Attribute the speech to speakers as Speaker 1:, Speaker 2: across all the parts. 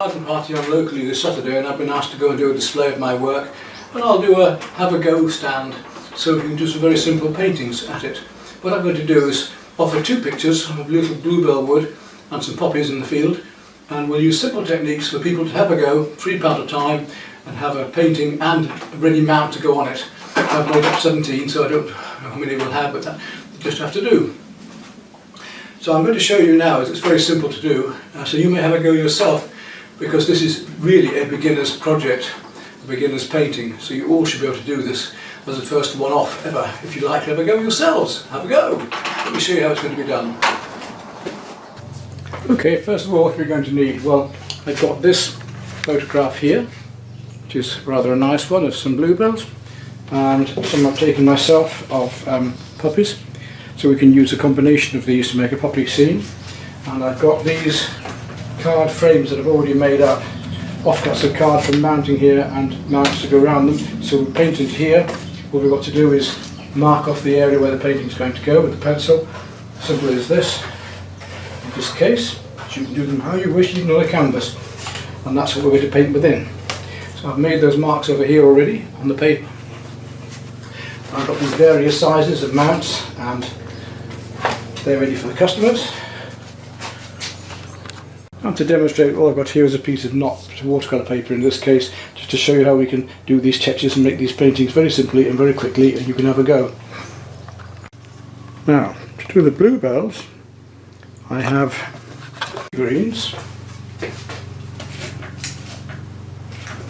Speaker 1: Garden party on locally this Saturday, and I've been asked to go and do a display of my work, and I'll do a have a go stand so we can do some very simple paintings at it. What I'm going to do is offer two pictures of little bluebell wood and some poppies in the field, and we'll use simple techniques for people to have a go, £3 at a time, and have a painting and a ready mount to go on it. I've made up 17, so I don't know how many we'll have, but that you just have to do. So I'm going to show you now, as it's very simple to do, so you may have a go yourself, because this is really a beginner's project, a beginner's painting, so you all should be able to do this as the first one-off ever. If you like to have a go yourselves, have a go. Let me show you how it's going to be done. Okay, first of all, what we're going to need, well, I've got this photograph here, which is rather a nice one, of some bluebells, and some I've taken myself of poppies, so we can use a combination of these to make a poppy scene. And I've got these card frames that I've already made up, offcuts of card from mounting here and mounts to go around them. So we painted here. What we've got to do is mark off the area where the painting is going to go with the pencil. Simple as this. In this case, you can do them how you wish, even on a canvas, and that's what we're going to paint within. So I've made those marks over here already on the paper. I've got these various sizes of mounts, and they're ready for the customers. And to demonstrate, all I've got here is a piece of not watercolour paper in this case, just to show you how we can do these sketches and make these paintings very simply and very quickly, and you can have a go. Now, to do the bluebells, I have greens,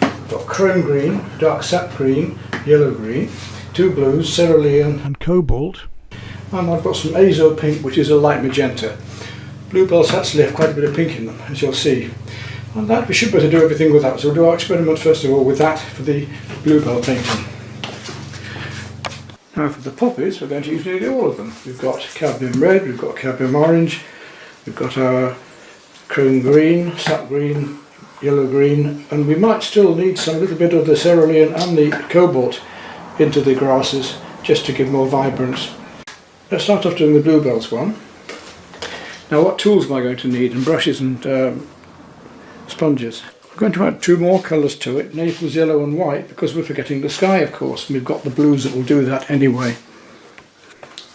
Speaker 1: I've got chrome green, dark sap green, yellow green, two blues, cerulean and cobalt, and I've got some azo pink, which is a light magenta. Bluebells actually have quite a bit of pink in them, as you'll see. And that we should be able to do everything with that. So we'll do our experiment first of all with that for the bluebell painting. Now for the poppies, we're going to use nearly all of them. We've got cadmium red, we've got cadmium orange, we've got our chrome green, sap green, yellow green, and we might still need some little bit of the cerulean and the cobalt into the grasses just to give more vibrance. Let's start off doing the bluebells one. Now, what tools am I going to need? And brushes and sponges. I'm going to add two more colours to it, Naples yellow and white, because we're forgetting the sky, of course, and we've got the blues that will do that anyway.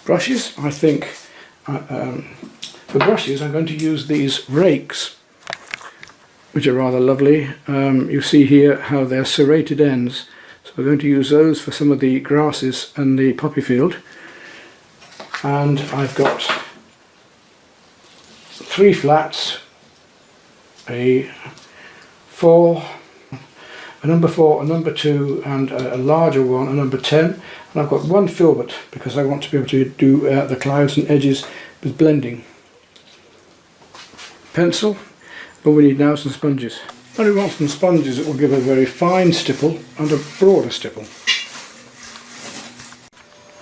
Speaker 1: Brushes, I think, for brushes I'm going to use these rakes, which are rather lovely. You see here how they're serrated ends, so we're going to use those for some of the grasses and the poppy field. And I've got 3 flats, a number 4, a number 2, and a larger one, a number 10. And I've got one filbert because I want to be able to do the clouds and edges with blending. Pencil, all we need now is some sponges. What we want some sponges that will give a very fine stipple and a broader stipple.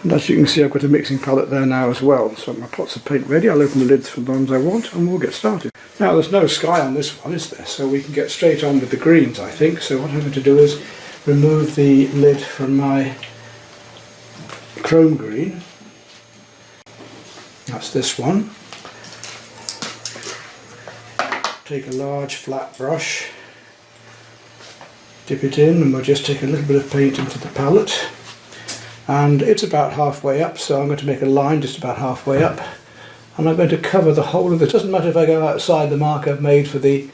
Speaker 1: And as you can see, I've got a mixing palette there now as well. So my pots of paint ready. I'll open the lids for the ones I want and we'll get started. Now there's no sky on this one, is there? So we can get straight on with the greens, I think. So what I'm going to do is remove the lid from my chrome green. That's this one. Take a large flat brush, dip it in, and we'll just take a little bit of paint into the palette. And it's about halfway up, so I'm going to make a line just about halfway up, and I'm going to cover the whole of this. It doesn't matter if I go outside the mark I've made for the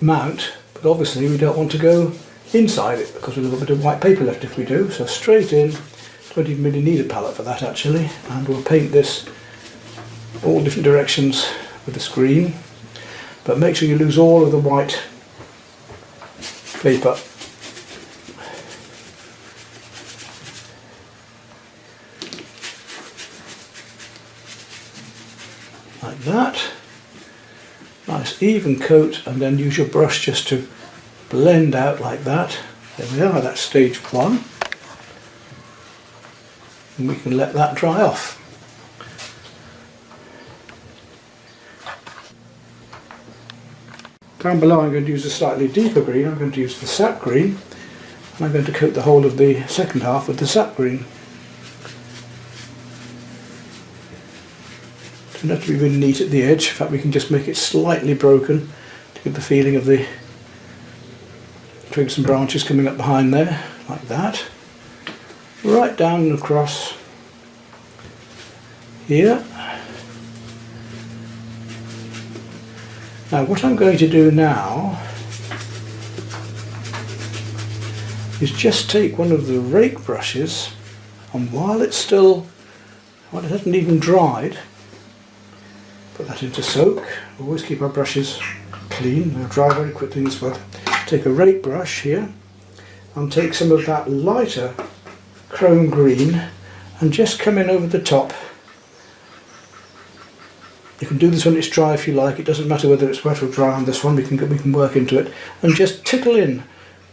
Speaker 1: mount, but obviously we don't want to go inside it because we've got a bit of white paper left if we do. So straight in, don't even really need a palette for that actually, and we'll paint this all different directions with this green, but make sure you lose all of the white paper. Like that, nice even coat, and then use your brush just to blend out like that. There we are, that's stage 1, and we can let that dry off. Down below I'm going to use a slightly deeper green. I'm going to use the sap green, and I'm going to coat the whole of the second half with the sap green. Doesn't have to be really neat at the edge, in fact we can just make it slightly broken to Get the feeling of the twigs and branches coming up behind there, like that. Right down and across here. Now what I'm going to do now is just take one of the rake brushes, and while it hasn't even dried, put that into soak. Always keep our brushes clean, they'll dry very quickly as well. Take a rake brush here and take some of that lighter chrome green and just come in over the top. You can do this when it's dry if you like, it doesn't matter whether it's wet or dry on this one, we can work into it, and just tickle in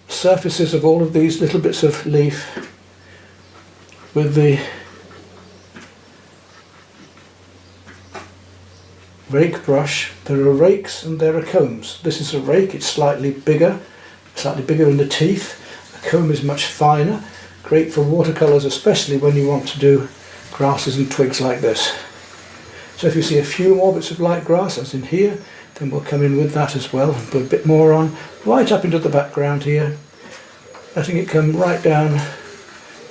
Speaker 1: surfaces of all of these little bits of leaf with the rake brush. There are rakes and there are combs. This is a rake, it's slightly bigger in the teeth. The comb is much finer, great for watercolours, especially when you want to do grasses and twigs like this. So if you see a few more bits of light grass as in here, then we'll come in with that as well and put a bit more on, right up into the background here, letting it come right down,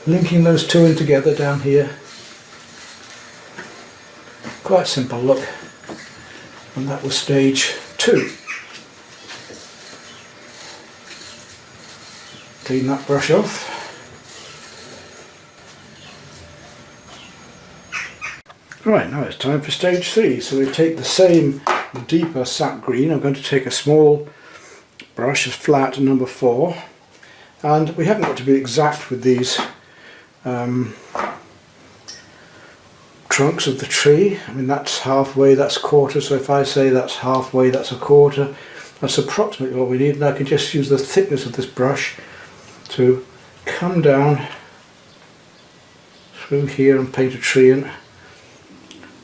Speaker 1: linking those two in together down here. Quite simple look. And that was stage 2. Clean that brush off. Right, now it's time for stage 3. So we take the same deeper sap green. I'm going to take a small brush, a flat number 4, and we haven't got to be exact with these trunks of the tree. I mean, that's halfway, that's a quarter, so if I say that's halfway, that's a quarter, that's approximately what we need, and I can just use the thickness of this brush to come down through here and paint a tree in.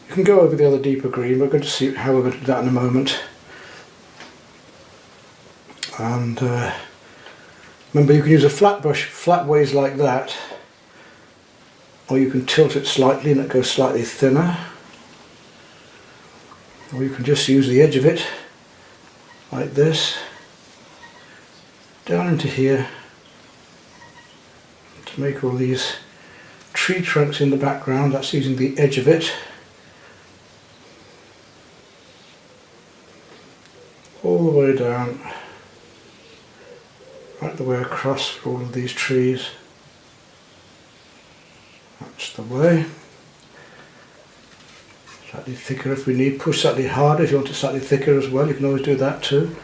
Speaker 1: You can go over the other deeper green, we're going to see how we're going to do that in a moment. And remember, you can use a flat brush flat ways like that, or you can tilt it slightly and it goes slightly thinner, or you can just use the edge of it like this down into here to make all these tree trunks in the background. That's using the edge of it all the way down, right the way across for all of these trees. That's the way. Slightly thicker if we need, push slightly harder if you want it slightly thicker as well, you can always do that too.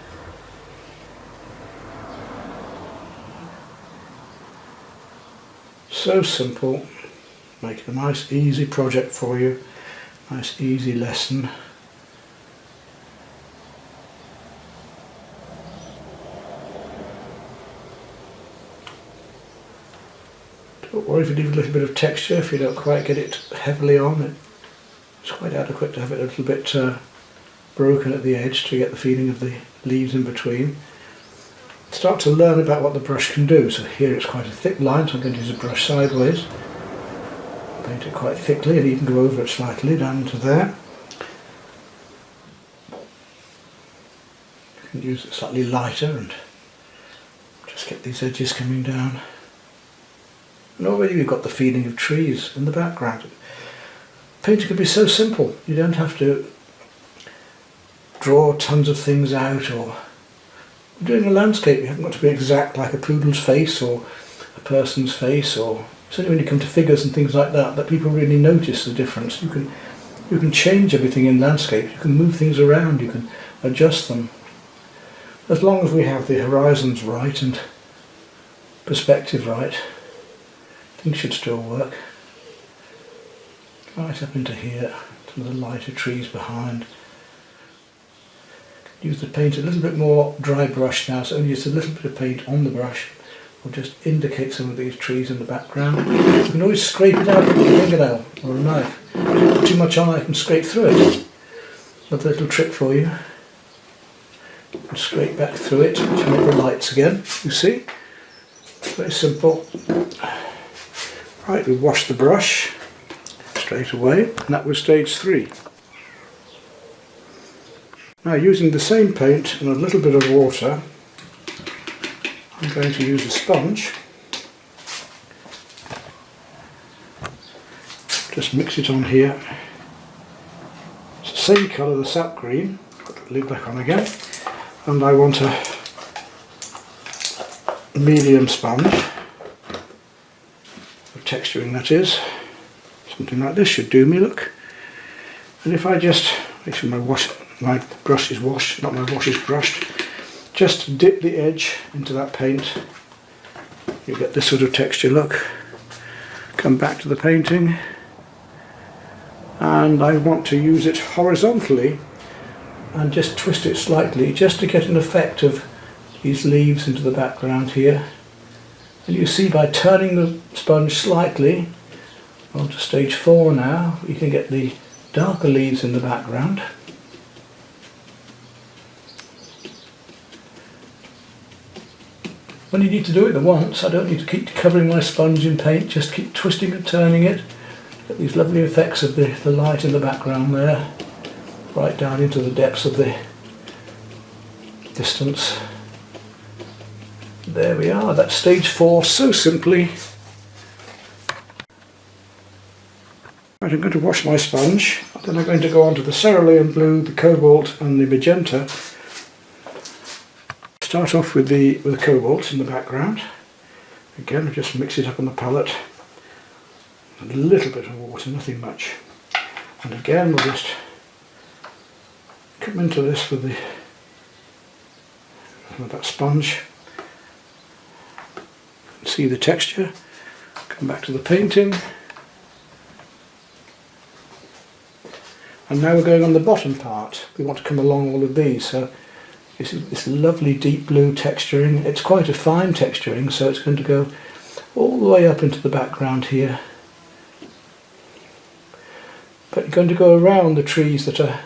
Speaker 1: So simple, make it a nice easy project for you, nice easy lesson. Don't worry if you leave a little bit of texture, if you don't quite get it heavily on. It's quite adequate to have it a little bit broken at the edge to get the feeling of the leaves in between. Start to learn about what the brush can do. So here it's quite a thick line, so I'm going to use a brush sideways. Paint it quite thickly and even go over it slightly down into there. You can use it slightly lighter and just get these edges coming down. And already we've got the feeling of trees in the background. Painting can be so simple. You don't have to draw tons of things out, or doing a landscape you haven't got to be exact like a poodle's face or a person's face, or certainly when you come to figures and things like that people really notice the difference. You can change everything in landscape, you can move things around, you can adjust them. As long as we have the horizons right and perspective right, things should still work. Right up into here, to the lighter trees behind. Use the paint a little bit more dry brush now, so only just a little bit of paint on the brush will just indicate some of these trees in the background. You can always scrape it out with a fingernail or a knife. If you put too much on, I can scrape through it. Another little trick for you. You can scrape back through it to make the lights again, you see. Very simple. Right, we wash the brush straight away, and that was stage 3. Now, using the same paint and a little bit of water, I'm going to use a sponge. Just mix it on here. It's the same colour, the sap green. Put the lid back on again. And I want a medium sponge, for texturing that is. Something like this should do me, look. And if I just, make sure my brush is washed, not my wash is brushed, just dip the edge into that paint, you get this sort of texture, look. Come back to the painting, and I want to use it horizontally and just twist it slightly just to get an effect of these leaves into the background here. And you see, by turning the sponge slightly, on to stage 4 now, you can get the darker leaves in the background. When you need to do it at once, I don't need to keep covering my sponge in paint, just keep twisting and turning it. Get these lovely effects of the light in the background there, right down into the depths of the distance. There we are, that's stage 4, so simply. Right, I'm going to wash my sponge, then I'm going to go on to the cerulean blue, the cobalt and the magenta. Start off with the cobalt in the background. Again, I'll just mix it up on the palette. A little bit of water, nothing much. And again, we'll just come into this with that sponge. See the texture. Come back to the painting. And now we're going on the bottom part. We want to come along all of these. So this lovely deep blue texturing. It's quite a fine texturing, so it's going to go all the way up into the background here. But you're going to go around the trees that are,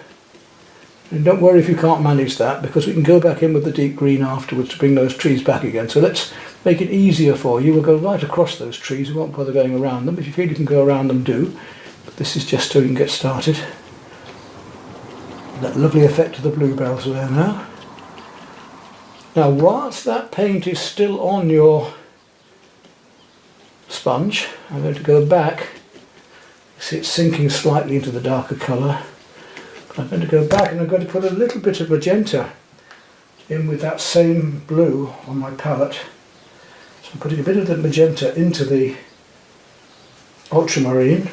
Speaker 1: and don't worry if you can't manage that, because we can go back in with the deep green afterwards to bring those trees back again. So let's make it easier for you. We'll go right across those trees, we won't bother going around them. If you feel you can go around them, do. But this is just so you can get started. That lovely effect of the bluebells there now. Now, whilst that paint is still on your sponge, I'm going to go back. You see it's sinking slightly into the darker colour. But I'm going to go back and I'm going to put a little bit of magenta in with that same blue on my palette. So I'm putting a bit of the magenta into the ultramarine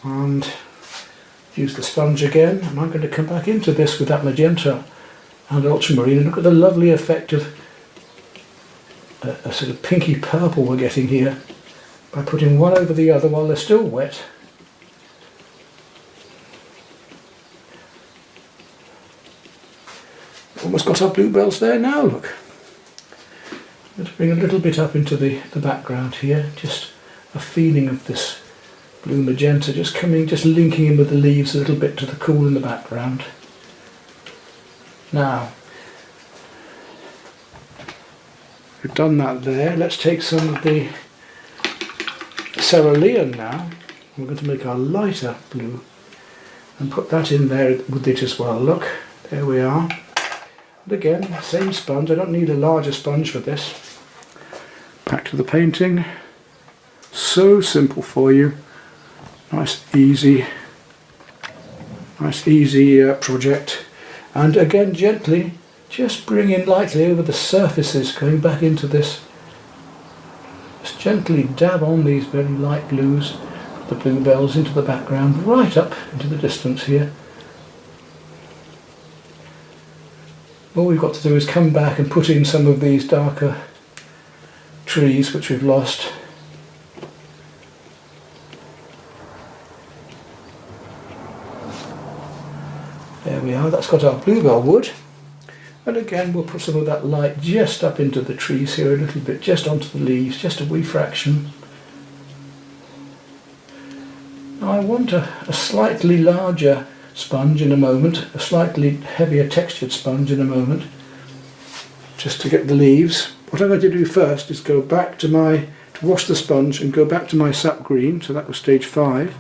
Speaker 1: and use the sponge again, and I'm going to come back into this with that magenta and ultramarine, and look at the lovely effect of a sort of pinky purple we're getting here by putting one over the other while they're still wet. Almost got our bluebells there now, look. Let's bring a little bit up into the background here, just a feeling of this blue magenta just linking in with the leaves a little bit to the cool in the background. Now, we've done that there. Let's take some of the cerulean now. We're going to make our lighter blue and put that in there with it as well. Look, there we are. And again, same sponge. I don't need a larger sponge for this. Back to the painting. So simple for you. Nice easy project. And again, gently, just bring in lightly over the surfaces, going back into this. Just gently dab on these very light blues, the bluebells into the background, right up into the distance here. All we've got to do is come back and put in some of these darker trees which we've lost. There we are, that's got our bluebell wood. And again, we'll put some of that light just up into the trees here a little bit, just onto the leaves, just a wee fraction. Now I want a slightly larger sponge in a moment, a slightly heavier textured sponge in a moment, just to get the leaves. What I'm going to do first is go back to wash the sponge and go back to my sap green, so that was stage 5.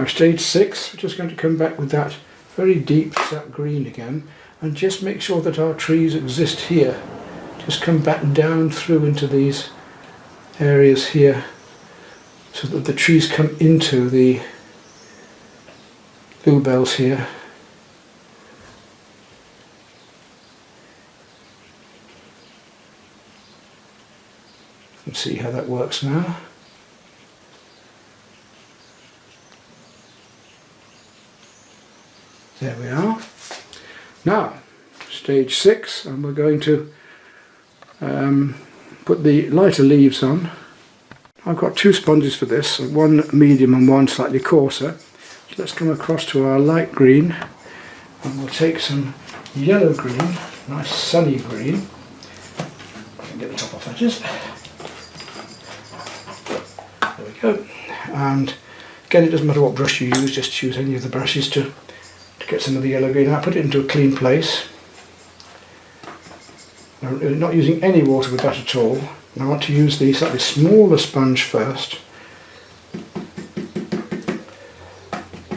Speaker 1: Now stage 6, we're just going to come back with that very deep sap green again, and just make sure that our trees exist here. Just come back down through into these areas here, so that the trees come into the bluebells here. You can see how that works now. There we are. Now, stage 6, and we're going to put the lighter leaves on. I've got 2 sponges for this, one medium and one slightly coarser. So let's come across to our light green, and we'll take some yellow green, nice sunny green. I can get the top off edges. There we go. And again, it doesn't matter what brush you use, just use any of the brushes to get some of the yellow green out. Put it into a clean place. I'm not using any water with that at all. I want to use the slightly smaller sponge first.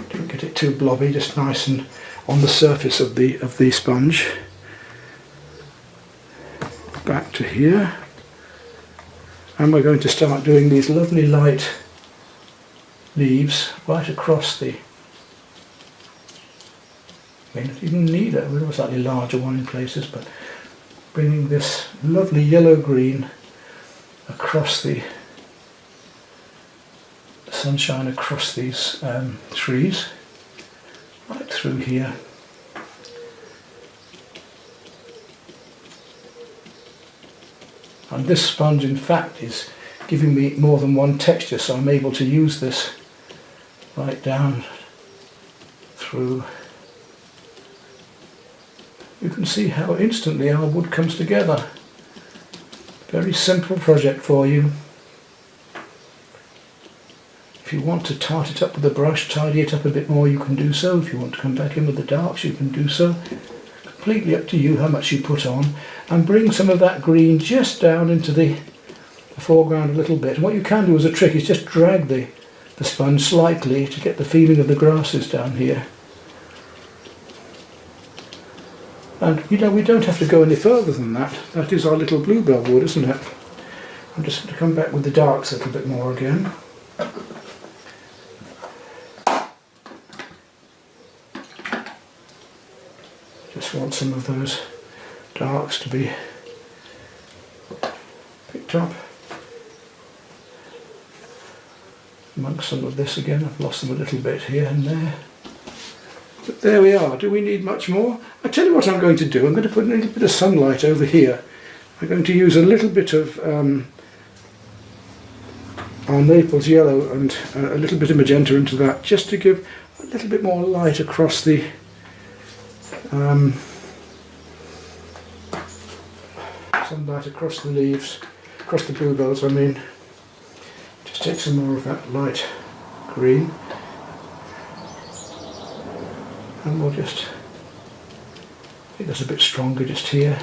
Speaker 1: Don't get it too blobby, just nice and on the surface of the sponge. Back to here. And we're going to start doing these lovely light leaves right across the... I mean, you don't need a slightly larger one in places, but bringing this lovely yellow green across the sunshine across these trees, right through here. And this sponge in fact is giving me more than one texture, so I'm able to use this right down through. You can see how instantly our wood comes together. Very simple project for you. If you want to tart it up with a brush, tidy it up a bit more, you can do so. If you want to come back in with the darks, you can do so. Completely up to you how much you put on, and bring some of that green just down into the foreground a little bit. And what you can do as a trick is just drag the sponge slightly to get the feeling of the grasses down here. And you know, we don't have to go any further than that. That is our little bluebell wood, isn't it? I'm just going to come back with the darks a little bit more again. Just want some of those darks to be picked up. Amongst some of this again, I've lost them a little bit here and there. But there we are. Do we need much more? I tell you what I'm going to do. I'm going to put a little bit of sunlight over here. I'm going to use a little bit of our Naples yellow and a little bit of magenta into that, just to give a little bit more light across the sunlight across the leaves, across the bluebells. I mean, just take some more of that light green. And we'll just make this a bit stronger just here.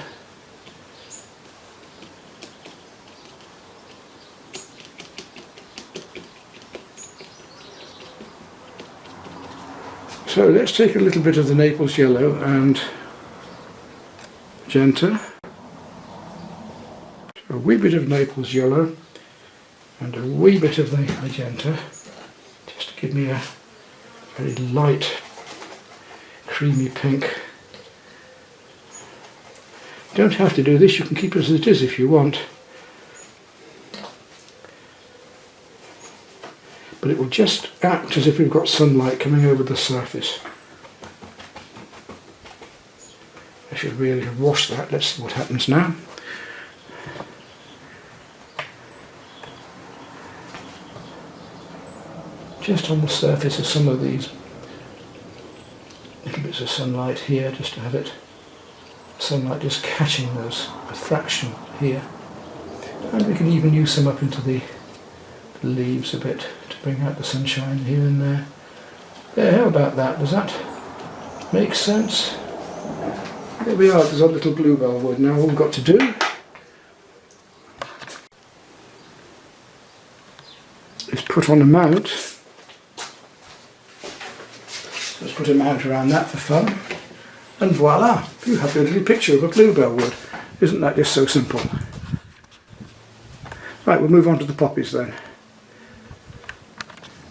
Speaker 1: So let's take a little bit of the Naples yellow and magenta. So a wee bit of Naples yellow and a wee bit of the magenta, just to give me a very light creamy pink. You don't have to do this, you can keep it as it is if you want. But it will just act as if we've got sunlight coming over the surface. I should really wash that. Let's see what happens now. Just on the surface of some of these little bits of sunlight here, just to have it, sunlight just catching those, a fraction here. And we can even use some up into the leaves a bit to bring out the sunshine here and there. There, how about that? Does that make sense? There we are, there's our little bluebell wood. Now all we've got to do is put on a mount Let's put a mount around that for fun. And voila, you have your little picture of a bluebell wood. Isn't that just so simple? Right, we'll move on to the poppies then.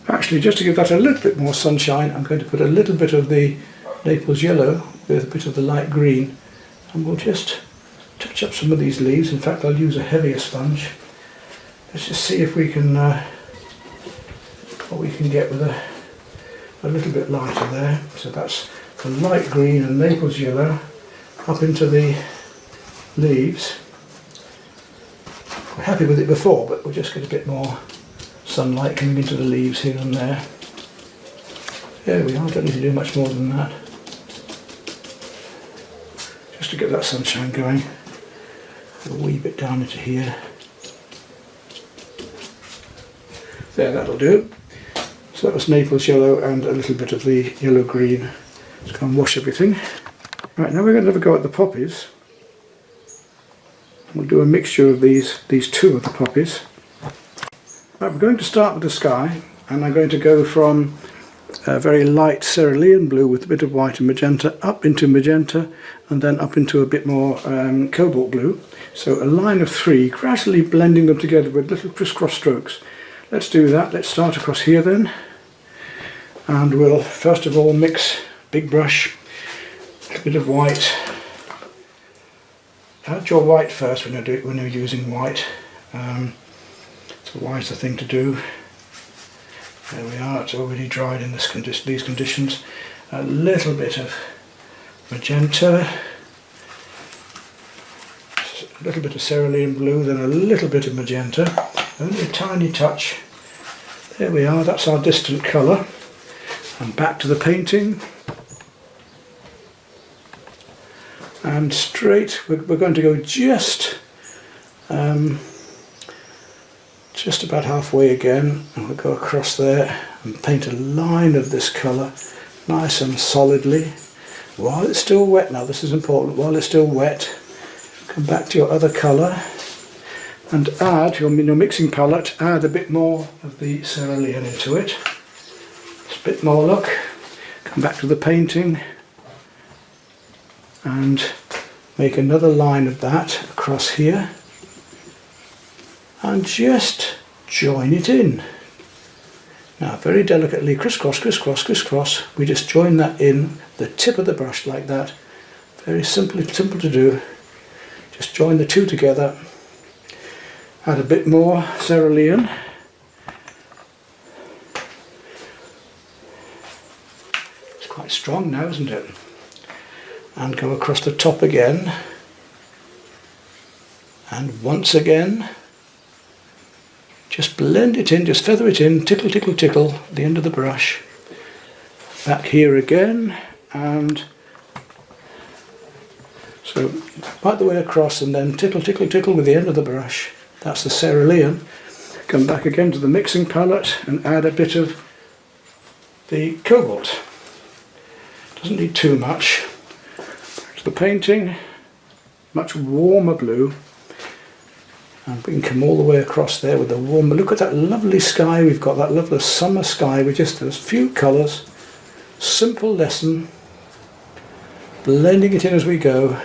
Speaker 1: Actually, just to give that a little bit more sunshine, I'm going to put a little bit of the Naples yellow with a bit of the light green, and we'll just touch up some of these leaves. In fact, I'll use a heavier sponge. Let's just see if we can what we can get with a little bit lighter there. So that's the light green and Naples yellow up into the leaves. We're happy with it before, but we'll just get a bit more sunlight coming into the leaves here and there. There we are, don't need to do much more than that. Just to get that sunshine going. A wee bit down into here. There, that'll do. So that was Naples yellow and a little bit of the yellow green. Let's go and wash everything. Right, now we're going to have a go at the poppies. We'll do a mixture of these two of the poppies. Right, we're going to start with the sky, and I'm going to go from a very light cerulean blue with a bit of white and magenta up into magenta, and then up into a bit more cobalt blue. So a line of 3, gradually blending them together with little crisscross strokes. Let's do that. Let's start across here then, and we'll first of all mix, big brush, a bit of white. Add your white first when you're using white. It's a wiser thing to do. There we are, it's already dried in these conditions. A little bit of magenta, a little bit of cerulean blue, then a little bit of magenta, only a tiny touch. There we are, that's our distant colour. And back to the painting. And straight, we're going to go just about halfway again, and we'll go across there and paint a line of this colour nice and solidly while it's still wet. Now this is important, while it's still wet, come back to your other colour and add your mixing palette, add a bit more of the cerulean into it. Just a bit more look, come back to the painting and make another line of that across here and just join it in. Now very delicately, crisscross, crisscross, crisscross, we just join that in the tip of the brush like that. Very simple to do. Just join the two together, add a bit more cerulean, it's quite strong now, isn't it? And go across the top again, and once again just blend it in, just feather it in, tickle, tickle, tickle at the end of the brush. Back here again, and so right the way across, and then tickle, tickle, tickle with the end of the brush. That's the cerulean. Come back again to the mixing palette and add a bit of the cobalt. Doesn't need too much. Back to the painting, much warmer blue. And we can come all the way across there with the warmer. Look at that lovely sky. We've got that lovely summer sky with just those few colours. Simple lesson. Blending it in as we go.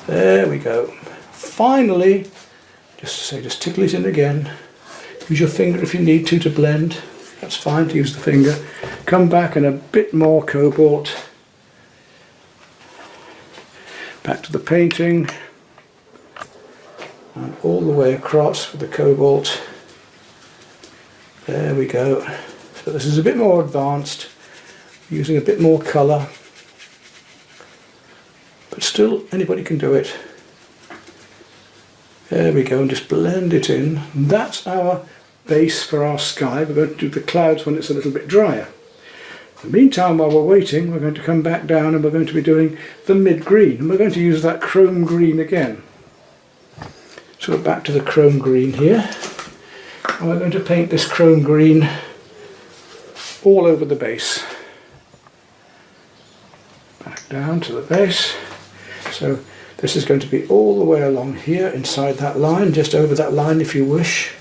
Speaker 1: There we go. Finally, just tickle it in again. Use your finger if you need to blend. That's fine to use the finger. Come back and a bit more cobalt. Back to the painting. And all the way across with the cobalt. There we go. So this is a bit more advanced, using a bit more colour, but still anybody can do it. There we go, and just blend it in. That's our base for our sky. We're going to do the clouds when it's a little bit drier. In the meantime, while we're waiting, we're going to come back down and we're going to be doing the mid-green, and we're going to use that chrome green again. So we're back to the chrome green here, and we're going to paint this chrome green all over the base. Back down to the base. So this is going to be all the way along here, inside that line, just over that line if you wish.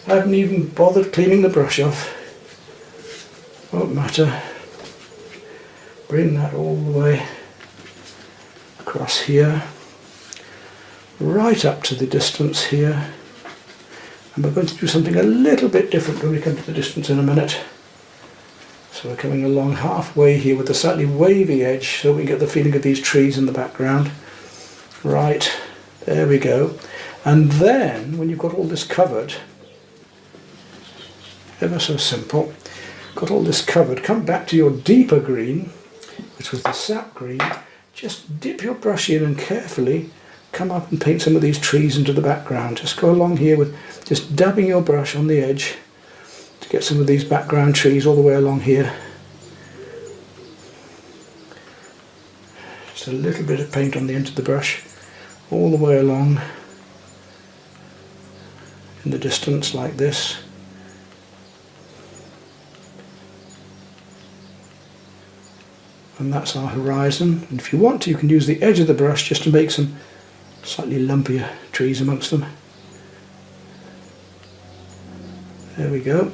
Speaker 1: I haven't even bothered cleaning the brush off. Won't matter. bring that all the way across here, right up to the distance here. And we're going to do something a little bit different when we come to the distance in a minute. So we're coming along halfway here with a slightly wavy edge so we can get the feeling of these trees in the background. Right, there we go. And then when you've got all this covered, ever so simple, got all this covered, come back to your deeper green, which was the sap green. Just dip your brush in and carefully come up and paint some of these trees into the background. Just go along here with just dabbing your brush on the edge to get some of these background trees all the way along here. Just a little bit of paint on the end of the brush all the way along in the distance like this. And that's our horizon. And if you want to, you can use the edge of the brush just to make some slightly lumpier trees amongst them. There we go.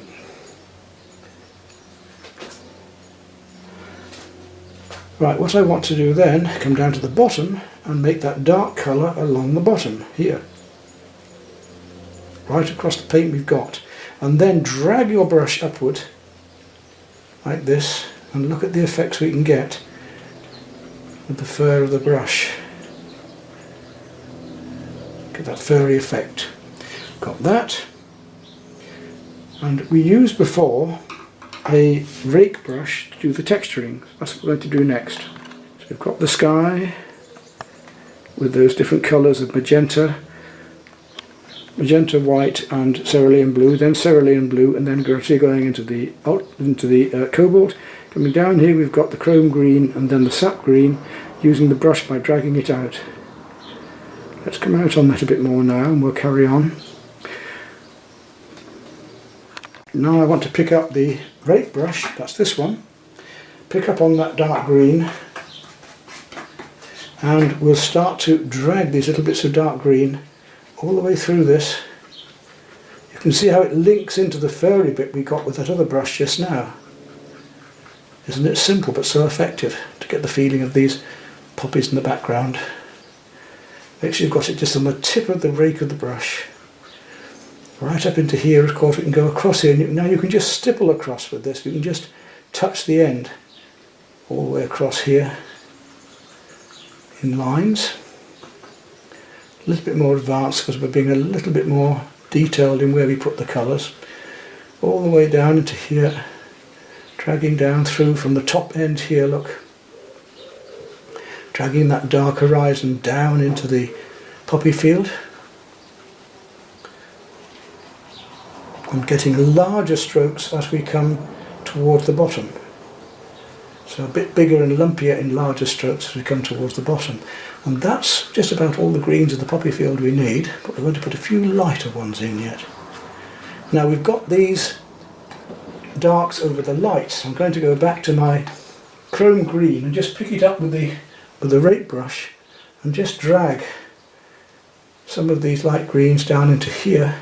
Speaker 1: Right, what I want to do then, come down to the bottom and make that dark colour along the bottom here. Right across the paint we've got. And then drag your brush upward like this and look at the effects we can get with the fur of the brush. Get that furry effect. Got that. And we used before a rake brush to do the texturing. That's what we're going to do next. So we've got the sky with those different colours of magenta, white and cerulean blue, then cerulean blue, and then gradually going into the cobalt. Coming down here we've got the chrome green and then the sap green, using the brush by dragging it out. Let's come out on that a bit more now and we'll carry on. Now I want to pick up the rake brush, that's this one, pick up on that dark green, and we'll start to drag these little bits of dark green all the way through this. You can see how it links into the furry bit we got with that other brush just now. Isn't it simple but so effective to get the feeling of these poppies in the background? Make sure you've got it just on the tip of the rake of the brush. Right up into here, of course, we can go across here. Now you can just stipple across with this. You can just touch the end all the way across here in lines. A little bit more advanced because we're being a little bit more detailed in where we put the colours. All the way down into here, dragging down through from the top end here, look. Dragging that dark horizon down into the poppy field. And getting larger strokes as we come towards the bottom. So a bit bigger and lumpier in larger strokes as we come towards the bottom. And that's just about all the greens of the poppy field we need, but we're going to put a few lighter ones in yet. Now we've got these darks over the lights. I'm going to go back to my chrome green and just pick it up with the rake brush and just drag some of these light greens down into here,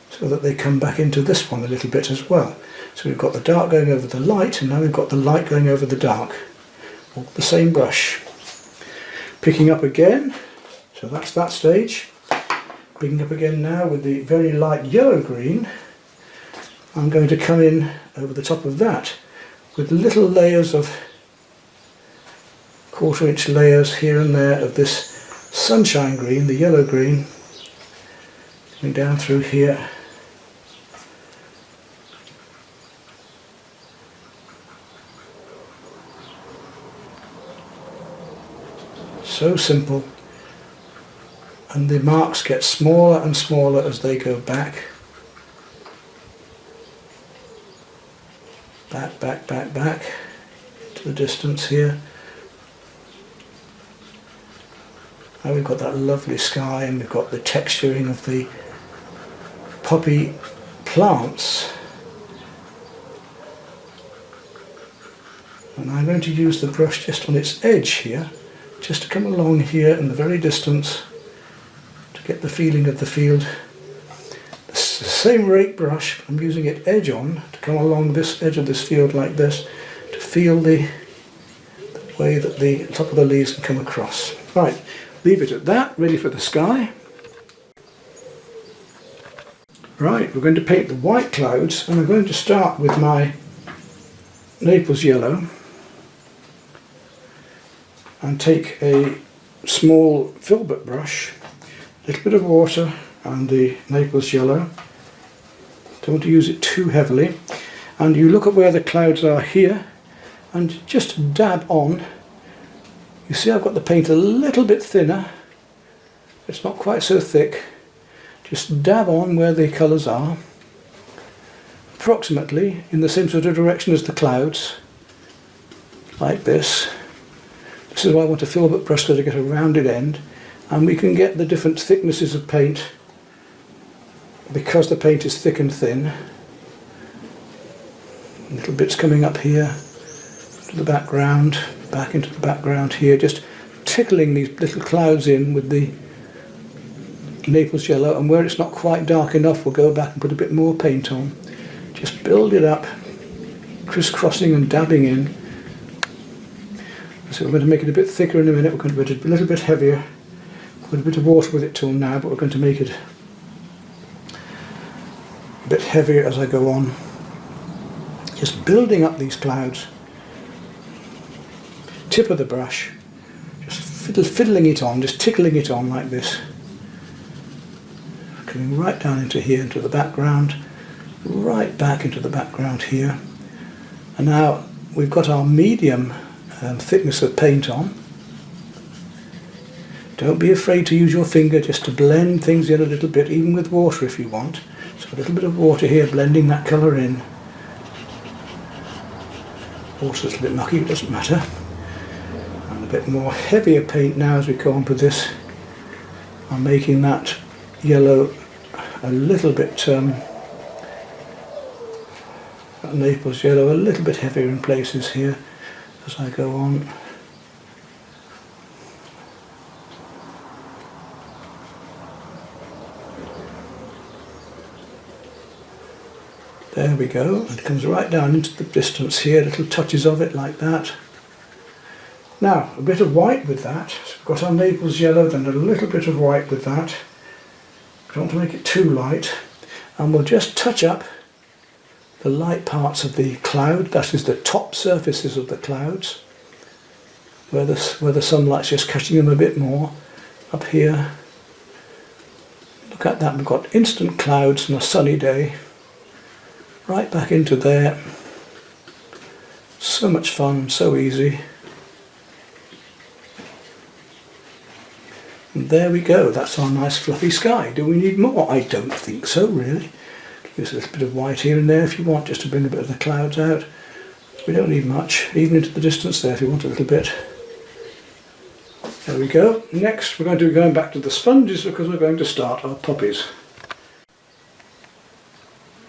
Speaker 1: so that they come back into this one a little bit as well. So we've got the dark going over the light, and now we've got the light going over the dark. All the same brush. Picking up again, so that's that stage. Picking up again now with the very light yellow green. I'm going to come in over the top of that with little layers of 1/4 inch layers here and there of this sunshine green, the yellow green, coming down through here. So simple, and the marks get smaller and smaller as they go back. Back to the distance here. Now we've got that lovely sky and we've got the texturing of the poppy plants. And I'm going to use the brush just on its edge here, just to come along here in the very distance to get the feeling of the field. It's the same rake brush, I'm using it edge on to come along this edge of this field like this to feel the way that the top of the leaves can come across. Right, leave it at that, ready for the sky. Right, we're going to paint the white clouds, and I'm going to start with my Naples yellow and take a small filbert brush, a little bit of water and the Naples yellow. Don't want to use it too heavily, and you look at where the clouds are here and just dab on. You see I've got the paint a little bit thinner, it's not quite so thick. Just dab on where the colours are, approximately in the same sort of direction as the clouds, like this. This is why I want a filbert brush, so to get a rounded end, and we can get the different thicknesses of paint because the paint is thick and thin. Little bits coming up here to the background, back into the background here, just tickling these little clouds in with the Naples yellow, and where it's not quite dark enough we'll go back and put a bit more paint on. Just build it up, crisscrossing and dabbing in. So we're going to make it a bit thicker in a minute, we're going to put it a little bit heavier, put a bit of water with it till now, but we're going to make it a bit heavier as I go on. Just building up these clouds, tip of the brush, just fiddling it on, just tickling it on like this. Coming right down into here, into the background, right back into the background here. And now we've got our medium thickness of paint on. Don't be afraid to use your finger just to blend things in a little bit, even with water if you want. So a little bit of water here, blending that colour in. Water's a little bit mucky, it doesn't matter. And a bit more heavier paint now as we go on with this. I'm making that yellow a little bit, that Naples yellow a little bit heavier in places here as I go on. There we go, and it comes right down into the distance here, little touches of it like that. Now a bit of white with that, so we've got our Naples yellow, then a little bit of white with that. Don't want to make it too light, and we'll just touch up the light parts of the cloud, that is the top surfaces of the clouds, where the sunlight's just catching them a bit more. Up here, look at that, we've got instant clouds on a sunny day, right back into there. So much fun, so easy. And there we go, that's our nice fluffy sky. Do we need more? I don't think so, really. Use a little bit of white here and there if you want, just to bring a bit of the clouds out. We don't need much, even into the distance there if you want a little bit. There we go. Next we're going to be going back to the sponges because we're going to start our poppies.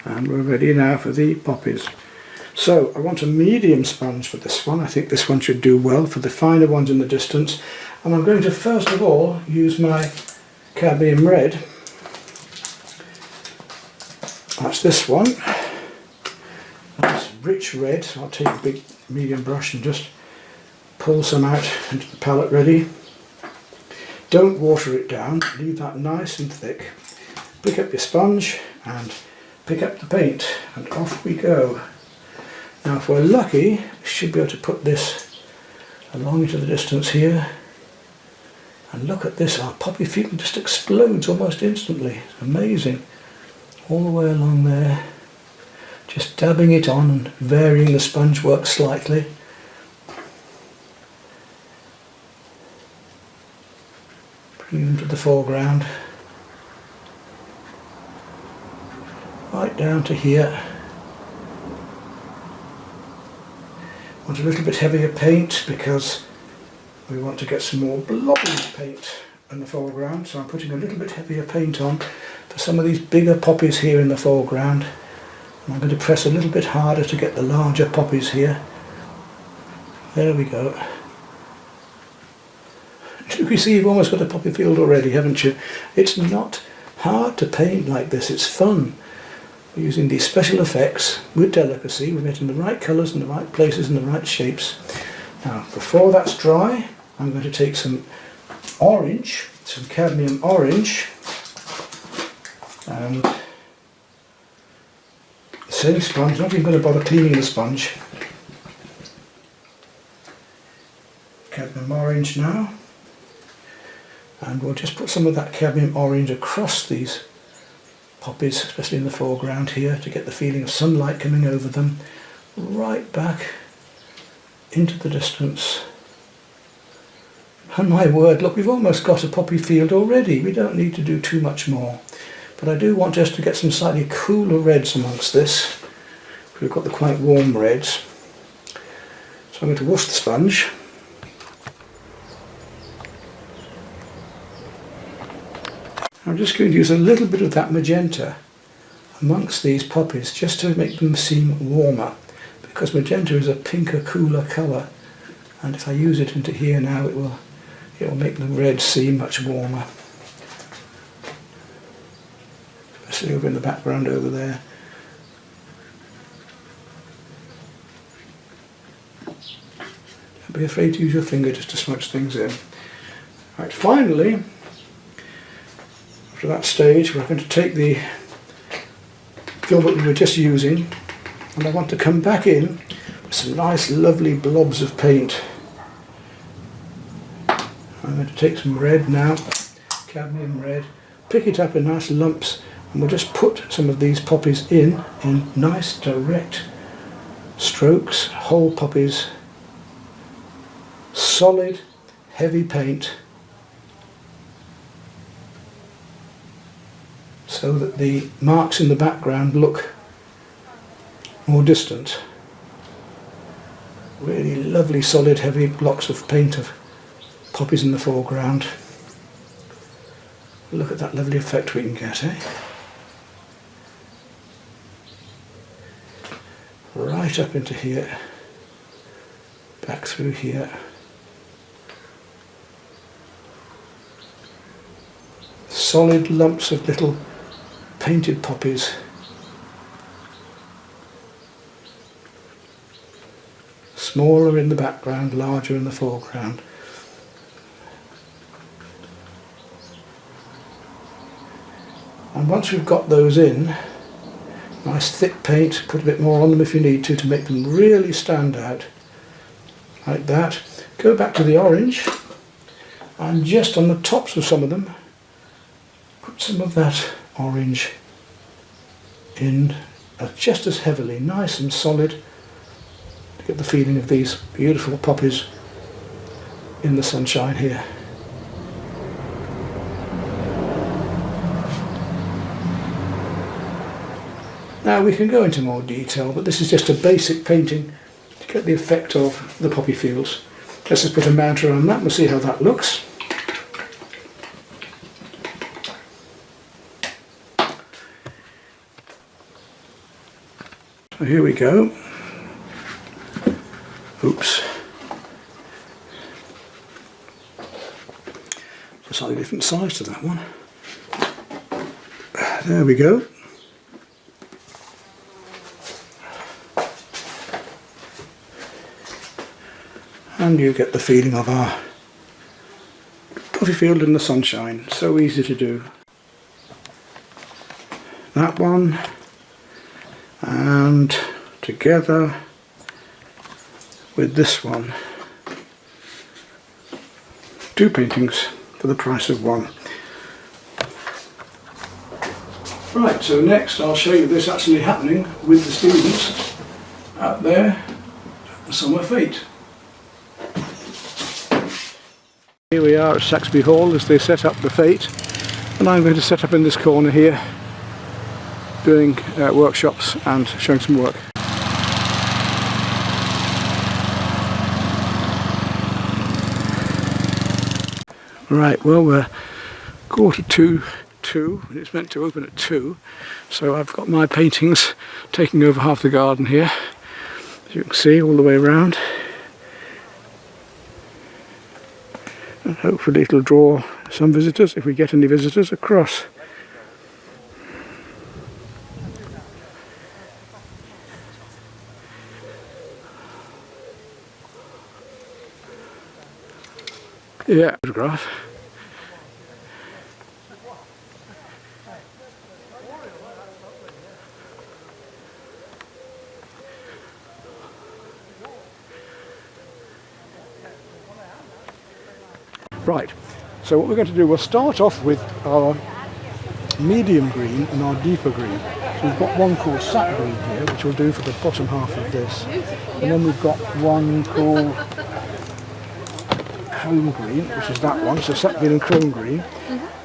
Speaker 1: And we're ready now for the poppies. So I want a medium sponge for this one. I think this one should do well for the finer ones in the distance. And I'm going to first of all use my cadmium red. That's this one. That's rich red. So I'll take a big medium brush and just pull some out into the palette ready. Don't water it down, leave that nice and thick. Pick up your sponge and pick up the paint, and off we go. Now if we're lucky, we should be able to put this along into the distance here. And look at this, our poppy field just explodes almost instantly. It's amazing. All the way along there. Just dabbing it on and varying the sponge work slightly. Bringing them to the foreground. Right down to here. Want a little bit heavier paint because we want to get some more blobby paint in the foreground, so I'm putting a little bit heavier paint on for some of these bigger poppies here in the foreground. And I'm going to press a little bit harder to get the larger poppies here. There we go. You see, you've almost got a poppy field already, haven't you? It's not hard to paint like this, it's fun. using these special effects with delicacy. We're getting the right colours in the right places and the right shapes. Now, before that's dry, I'm going to take some orange, some cadmium orange, and the same sponge, not even going to bother cleaning the sponge. Cadmium orange now, and we'll just put some of that cadmium orange across these poppies, especially in the foreground here, to get the feeling of sunlight coming over them, right back into the distance. And my word, look, we've almost got a poppy field already. We don't need to do too much more. But I do want just to get some slightly cooler reds amongst this. We've got the quite warm reds. So I'm going to wash the sponge. I'm just going to use a little bit of that magenta amongst these poppies just to make them seem warmer, because magenta is a pinker, cooler colour, and if I use it into here now, it will make the red seem much warmer, especially over in the background over there. Don't be afraid to use your finger just to smudge things in. Right, finally, after that stage, we're going to take the film that we were just using, and I want to come back in with some nice lovely blobs of paint. I'm going to take some red now, cadmium red, pick it up in nice lumps, and we'll just put some of these poppies in nice direct strokes, whole poppies, solid heavy paint, so that the marks in the background look more distant. Really lovely solid heavy blocks of paint of poppies in the foreground. Look at that lovely effect we can get, eh? Right up into here, back through here. Solid lumps of little painted poppies. Smaller in the background, larger in the foreground. And once we've got those in, nice thick paint, put a bit more on them if you need to make them really stand out, like that. Go back to the orange, and just on the tops of some of them, put some of that orange in just as heavily, nice and solid, to get the feeling of these beautiful poppies in the sunshine here. Now we can go into more detail, but this is just a basic painting to get the effect of the poppy fields. Let's just put a mounter on that and we'll see how that looks. So here we go. Oops. It's a slightly different size to that one. There we go. And you get the feeling of our poppy field in the sunshine. So easy to do. That one, and together with this one. 2 paintings for the price of 1. Right, so next I'll show you this actually happening with the students out there at the summer fete. Here we are at Saxby Hall as they set up the fete, and I'm going to set up in this corner here doing workshops and showing some work. Right, well, we're 2:45 and it's meant to open at 2, so I've got my paintings taking over half the garden here, as you can see, all the way around. And hopefully it'll draw some visitors, if we get any visitors, across. Yeah, photograph. Right, so what we're going to do, we'll start off with our medium green and our deeper green. So we've got one called sap green here, which we'll do for the bottom half of this. And then we've got one called chrome green, which is that one, so sap green and chrome green.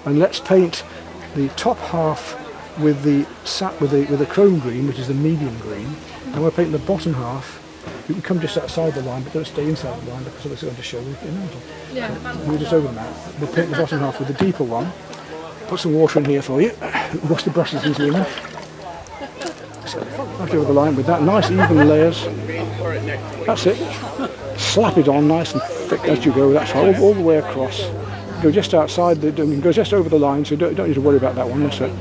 Speaker 1: And let's paint the top half with the sap with the chrome green, which is the medium green. And we'll paint the bottom half. You can come just outside the line, but don't stay inside the line because it's going to show you. Yeah. Move just over that. We'll paint the bottom half with the deeper one. Put some water in here for you. Wash the brushes easily enough. So, right over the line with that. Nice even layers. That's it. Slap it on nice and thick as you go. That's all the way across. Go just outside, go just over the line, so don't need to worry about that one. That's it.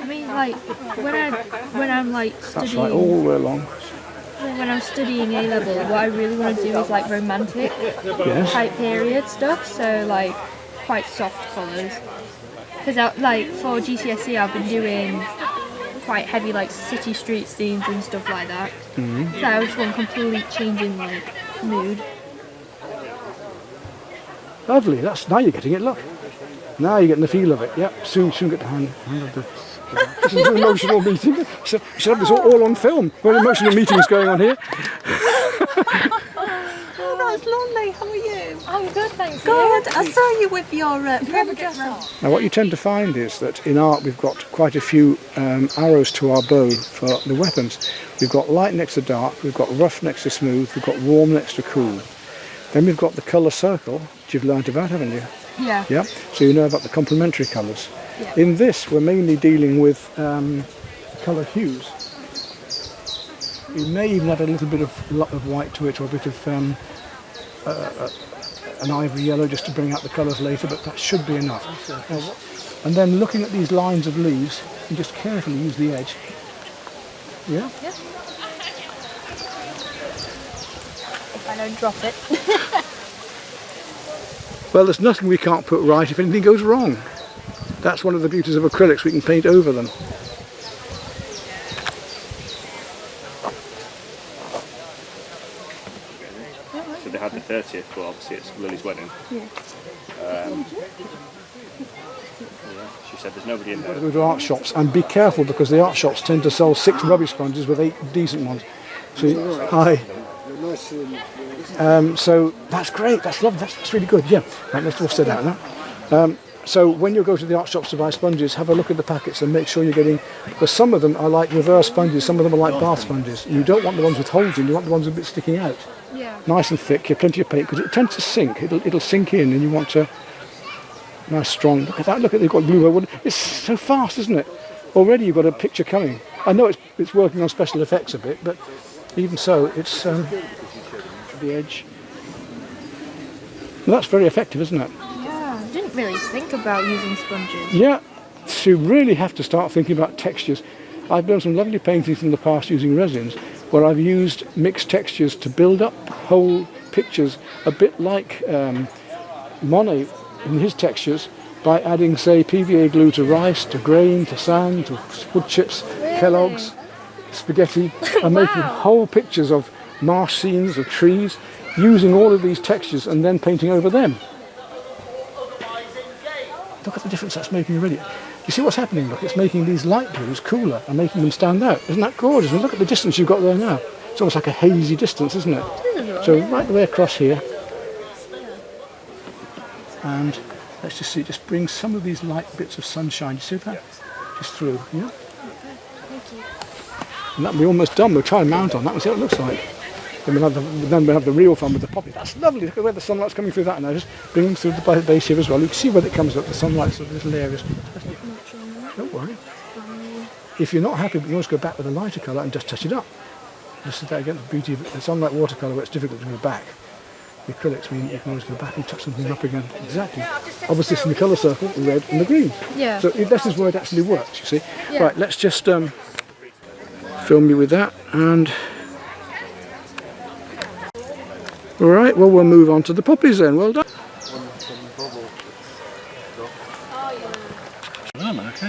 Speaker 2: I mean, like, when I'm like studying...
Speaker 1: That's right, all the way along.
Speaker 2: When I'm studying A-level, what I really want to do is like romantic type period stuff, so like quite soft colours. Because like for GCSE I've been doing quite heavy like city street scenes and stuff like that. So I just want complete change in like mood.
Speaker 1: Lovely, now you're getting it, look. Now you're getting the feel of it. Yep, soon get the hand of the... This is an emotional meeting. We should have this all on film. What emotional meeting is going on here?
Speaker 3: Oh, that's lovely. How are you?
Speaker 2: I'm good, thanks.
Speaker 3: Good. I saw you with your prom dress on.
Speaker 1: Now what you tend to find is that in art we've got quite a few arrows to our bow for the weapons. We've got light next to dark, we've got rough next to smooth, we've got warm next to cool. Then we've got the colour circle, which you've learnt about, haven't you?
Speaker 2: Yeah.
Speaker 1: Yeah. So you know about the complementary colours.
Speaker 2: Yeah.
Speaker 1: In this, we're mainly dealing with colour hues. You may even add a little bit of white to it, or a bit of an ivory yellow, just to bring out the colours later. But that should be enough. And then looking at these lines of leaves, you just carefully use the edge. Yeah.
Speaker 2: Yeah. If I don't drop it.
Speaker 1: Well, there's nothing we can't put right if anything goes wrong. That's one of the beauties of acrylics, we can paint over them.
Speaker 4: So they had the 30th, but obviously it's Lily's wedding.
Speaker 2: Yeah.
Speaker 4: She said there's nobody in there.
Speaker 1: Go to art shops and be careful, because the art shops tend to sell 6 rubbish sponges with 8 decent ones. So, hi. So that's great, that's lovely, that's really good, yeah. Right, let's all sit down now. So when you go to the art shops to buy sponges, have a look at the packets and make sure you're getting, because some of them are like reverse sponges, some of them are like bath sponges. You don't want the ones with holes in, you want the ones a bit sticking out.
Speaker 2: Yeah.
Speaker 1: Nice and thick, you have plenty of paint, because it tends to sink, it'll sink in, and you want a nice strong, look at that, look at, they've got blue wood. It's so fast, isn't it? Already you've got a picture coming. I know it's working on special effects a bit, but even so, it's the edge. Well, that's very effective, isn't it?
Speaker 2: Yeah. I didn't really think about using sponges.
Speaker 1: Yeah, so you really have to start thinking about textures. I've done some lovely paintings in the past using resins, where I've used mixed textures to build up whole pictures, a bit like Monet in his textures, by adding, say, PVA glue to rice, to grain, to sand, to wood chips, Kellogg's, spaghetti, and making whole pictures of marsh scenes, of trees, using all of these textures and then painting over them. Look at the difference that's making already. You see what's happening? Look, it's making these light blues cooler and making them stand out. Isn't that gorgeous? And look at the distance you've got there now. It's almost like a hazy distance, isn't it? So right the way across here. And let's just see, just bring some of these light bits of sunshine. You see that? Just through, yeah?
Speaker 2: Thank you.
Speaker 1: And that'll be almost done. We'll try and mount on that and see what it looks like. Then we'll have the real fun with the poppy. That's lovely. Look at where the sunlight's coming through that now. Just bring them through the base here as well. You can see where it comes up. The sunlight's of little areas. Don't worry. If you're not happy, but you always go back with a lighter colour and just touch it up. This is that again, the beauty of it. It's unlike watercolour where it's difficult to go back. The acrylics mean you can always go back and touch something up again. Exactly. Obviously it's in the colour circle, the red and the green.
Speaker 2: Yeah.
Speaker 1: So this is where it actually works, you see.
Speaker 2: Yeah.
Speaker 1: Right, let's just film you with that, and alright, well we'll move on to the poppies then. Well done.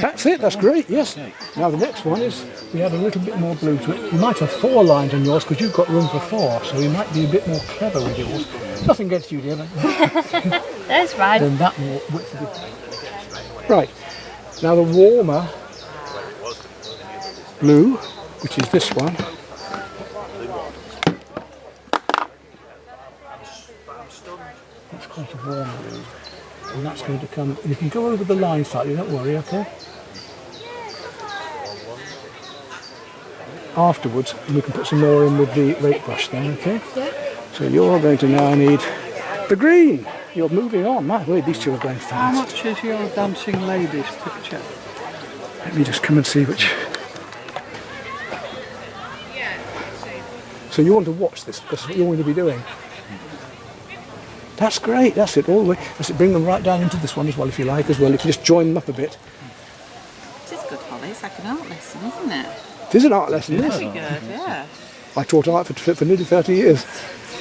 Speaker 1: That's it, that's great, yes. Now the next one is, we add a little bit more blue to it. You might have 4 lines on yours because you've got room for 4, so you might be a bit more clever with yours. Nothing against you, dear.
Speaker 2: That's right.
Speaker 1: Then that more width of it. Right, now the warmer blue, which is this one. That's quite a warm blue. And that's going to come, you can go over the line slightly, don't worry, okay? Afterwards, we can put some more in with the rake brush then, okay?
Speaker 2: Yeah.
Speaker 1: So you're going to now need the green. You're moving on. My word, these two are going fast.
Speaker 5: How much is your dancing ladies picture?
Speaker 1: Let me just come and see which. So you want to watch this, because that's what you're going to be doing. That's great, that's it, all the way. That's it, bring them right down into this one as well, if you like, as well. If you just join them up a bit.
Speaker 3: This is good, Holly. It's like an art lesson, isn't it?
Speaker 1: It is an art lesson, isn't
Speaker 3: Very
Speaker 1: it?
Speaker 3: good, yeah.
Speaker 1: I taught art for nearly 30 years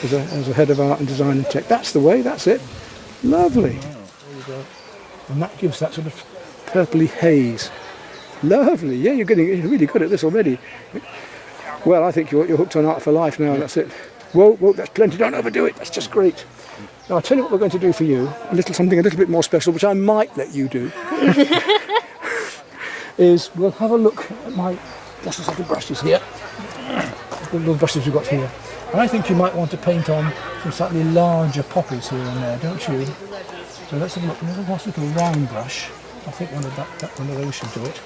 Speaker 1: as a head of art and design and tech. That's the way, that's it. Lovely. There you go. And that gives that sort of purpley haze. Lovely, yeah, you're really good at this already. Well, I think you're hooked on art for life now, that's it. Whoa, that's plenty, don't overdo it, that's just great. Now I'll tell you what we're going to do for you, something a little bit more special, which I might let you do, is we'll have a look at my brushes here, the little brushes we've got here. And I think you might want to paint on some slightly larger poppies here and there, don't you? So let's have a look, there's a nice little round brush. I think one of those should do it.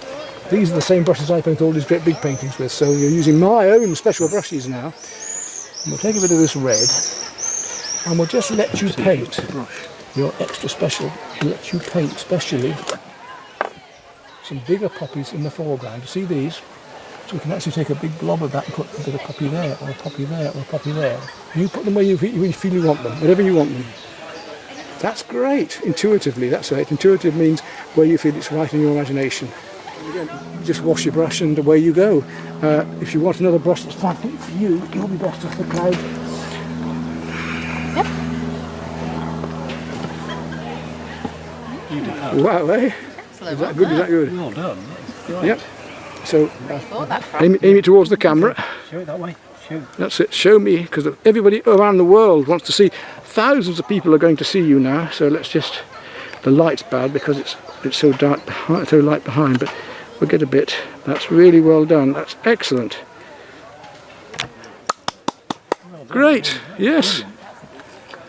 Speaker 1: These are the same brushes I paint all these great big paintings with, so you're using my own special brushes now. And we'll take a bit of this red, and we'll just let you paint your extra special, let you paint specially some bigger poppies in the foreground. You see these? So we can actually take a big blob of that and put a bit of poppy there, or a poppy there, or a poppy there. You put them where you feel you want them, wherever you want them. That's great, intuitively, that's right. Intuitive means where you feel it's right in your imagination. Just wash your brush and away you go. If you want another brush that's fine for you, you'll be best off the cloud.
Speaker 3: Yep.
Speaker 1: Wow, eh?
Speaker 3: Excellent.
Speaker 1: Is that good? Is that good?
Speaker 5: Well done.
Speaker 1: Yep. So
Speaker 3: Aim
Speaker 1: aim it towards the camera.
Speaker 5: Show it that way. Show.
Speaker 1: That's it. Show me, because everybody around the world wants to see. Thousands of people are going to see you now. So let's just. The light's bad because it's so dark behind, so light behind, but we'll get a bit. That's really well done. That's excellent. Great. Yes.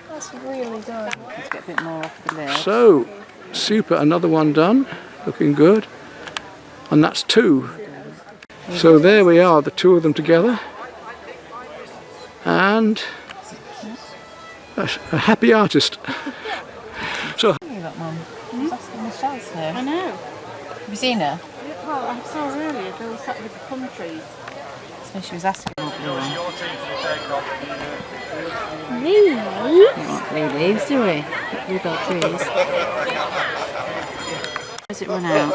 Speaker 2: That's really good.
Speaker 3: Let's get a bit more off the lid.
Speaker 1: So super. Another one done. Looking good. And that's 2. So there we are, the 2 of them together. And a happy artist. So
Speaker 3: That one. That's Michelle's here.
Speaker 2: I know.
Speaker 3: Have you seen her?
Speaker 2: Well, I saw earlier they were sat with the plum trees.
Speaker 3: So she was asking what we want.
Speaker 2: Really?
Speaker 3: We want blue leaves, do we? Bluebell trees. Does it run out?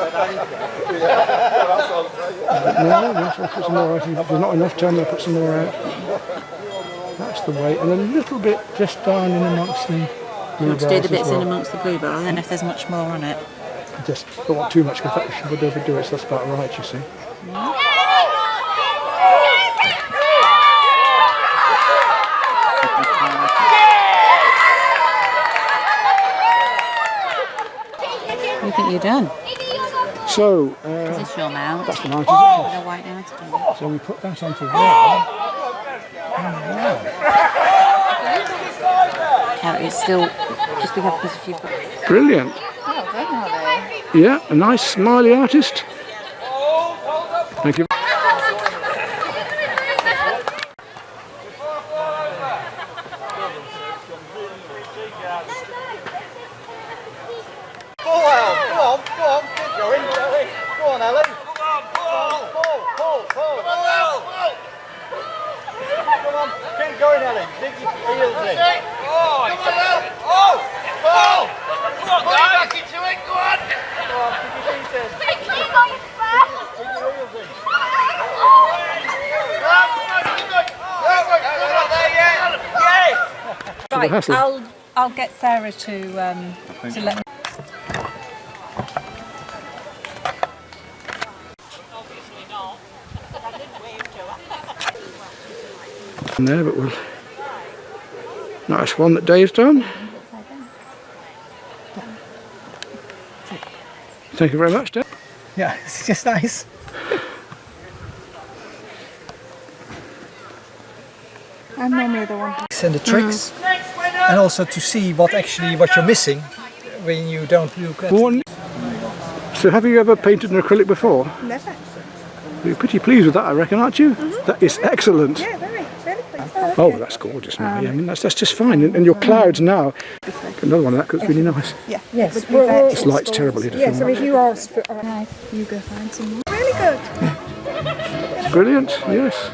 Speaker 1: no, yes, I'll put some more out. If there's not enough time, I'll put some more out. That's the way. And a little bit just down in amongst the bluebells.
Speaker 3: To do the bits
Speaker 1: as well.
Speaker 3: in amongst the bluebell. I don't know if there's much more on it.
Speaker 1: Just don't want too much because that would overdo it, so that's about right, you see.
Speaker 3: What do you think you've done?
Speaker 1: So,
Speaker 3: Is this your mount?
Speaker 1: that's the mount,
Speaker 3: Got
Speaker 1: isn't
Speaker 3: a white mount.
Speaker 1: it? So we put that onto there.
Speaker 3: It's still just be careful because if you've got.
Speaker 1: Brilliant.
Speaker 3: Oh, very Holly.
Speaker 1: Yeah, a nice smiley artist. Thank you.
Speaker 3: Right, I'll get Sarah to let me.
Speaker 1: in there, but we'll... Nice one that Dave's done. Thank you very much, Dave.
Speaker 5: Yeah, it's just nice.
Speaker 2: I'm normally the one.
Speaker 5: And the tricks, and also to see what you're missing when you don't look at.
Speaker 1: So have you ever painted an acrylic before?
Speaker 6: Never.
Speaker 1: You're pretty pleased with that, I reckon, aren't you? That is excellent.
Speaker 6: Yeah, very pleased.
Speaker 1: Oh, that's gorgeous now. Yeah, I mean, that's just fine. And your clouds now. Another one of that looks really nice.
Speaker 6: Yeah.
Speaker 7: Yes.
Speaker 1: This light's terrible here to film.
Speaker 7: So if you ask for...
Speaker 2: You go find some more.
Speaker 6: Really good.
Speaker 1: Brilliant, yes.